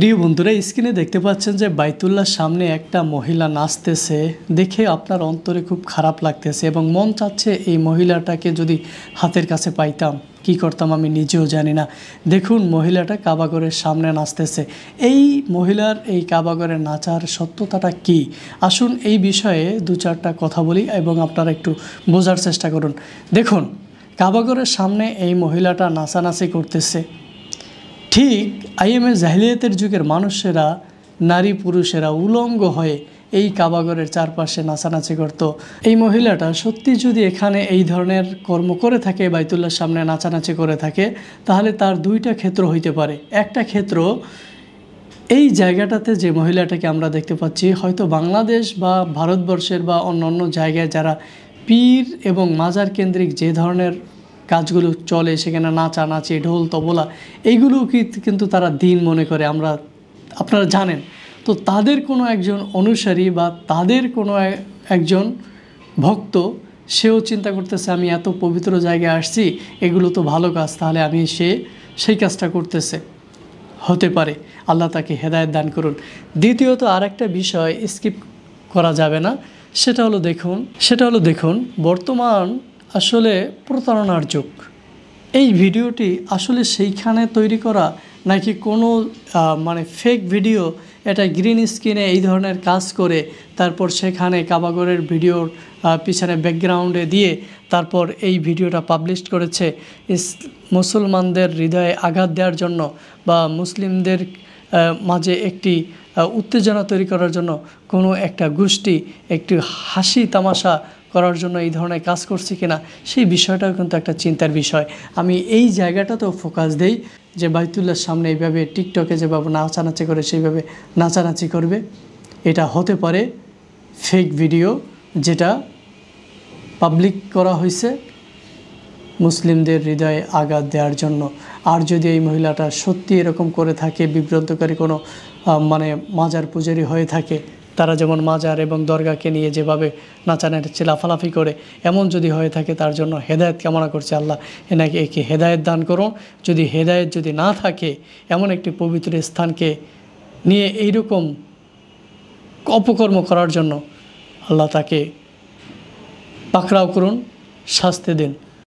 প্রিয় বন্ধুরা, স্ক্রিনে দেখতে পাচ্ছেন যে বাইতুল্লাহর সামনে একটা মহিলা নাচতেছে। দেখে আপনার অন্তরে খুব খারাপ লাগতেছে এবং মন চাচ্ছে এই মহিলাটাকে যদি হাতের কাছে পাইতাম, কি করতাম আমি নিজেও জানি না। দেখুন, মহিলাটা কাবাঘরের সামনে নাচতেছে। এই মহিলার এই কাবাঘরে নাচার সত্যতাটা কি? আসুন এই বিষয়ে দু চারটা কথা বলি এবং আপনারা একটু বোঝার চেষ্টা করুন। দেখুন, কাবাঘরের সামনে এই মহিলাটা নাচানাচি করতেছে। ঠিক আইএমএ জাহিলিয়াতের যুগের মানুষেরা, নারী পুরুষেরা উলঙ্গ হয়ে এই কাবাঘরের চারপাশে নাচানাচি করত। এই মহিলাটা সত্যি যদি এখানে এই ধরনের কর্ম করে থাকে, বাইতুল্লাহর সামনে নাচানাচি করে থাকে, তাহলে তার দুইটা ক্ষেত্র হইতে পারে। একটা ক্ষেত্র, এই জায়গাটাতে যে মহিলাটাকে আমরা দেখতে পাচ্ছি, হয়তো বাংলাদেশ বা ভারতবর্ষের বা অন্য জায়গায় যারা পীর এবং মাজার কেন্দ্রিক যে ধরনের কাজগুলো চলে, সেখানে নাচানাচি, ঢোল তবলা, এইগুলো কিন্তু তারা দিন মনে করে, আপনারা জানেন। তো তাদের কোনো একজন অনুসারী বা তাদের কোনো একজন ভক্ত, সেও চিন্তা করতেছে আমি এত পবিত্র জায়গায় আসছি, এগুলো তো ভালো কাজ, তাহলে আমি সেই কাজটা করতেছে। হতে পারে, আল্লাহ তাকে হেদায়েত দান করুন। দ্বিতীয়ত আরেকটা বিষয় স্কিপ করা যাবে না, সেটা হলো দেখুন বর্তমান আসলে প্রতারণার যুগ। এই ভিডিওটি আসলে সেইখানে তৈরি করা নাকি কোনো ফেক ভিডিও, এটা গ্রিন স্ক্রিনে এই ধরনের কাজ করে তারপর সেখানে কাবাঘরের ভিডিওর পিছনে ব্যাকগ্রাউন্ডে দিয়ে তারপর এই ভিডিওটা পাবলিশ করেছে মুসলমানদের হৃদয়ে আঘাত দেওয়ার জন্য বা মুসলিমদের মাঝে একটি উত্তেজনা তৈরি করার জন্য কোনো একটা গোষ্ঠী একটু হাসি তামাশা করার জন্য এই ধরনের কাজ করছে কিনা, সেই বিষয়টাও কিন্তু একটা চিন্তার বিষয়। আমি এই জায়গাটাতেও ফোকাস দেই যে বাইতুল্লাহর সামনে এইভাবে টিকটকে যেভাবে নাচানাচি করে সেইভাবে নাচানাচি করবে, এটা হতে পারে ফেক ভিডিও, যেটা পাবলিক করা হয়েছে মুসলিমদের হৃদয়ে আঘাত দেওয়ার জন্য। আর যদি এই মহিলাটা সত্যি এরকম করে থাকে, বিভ্রান্তকারী কোনো মাজার পূজারী হয়ে থাকে, তারা যেমন মাজার এবং দরগাকে নিয়ে যেভাবে নাচানাচি লাফালাফি করে, এমন যদি হয়ে থাকে, তার জন্য হেদায়েত কামনা করছে, আল্লাহ একে হেদায়েত দান করুন। যদি হেদায়েত যদি না থাকে, এমন একটি পবিত্র স্থানকে নিয়ে এইরকম অপকর্ম করার জন্য আল্লাহ তাকে পাকড়াও করুন, শাস্তি দিন।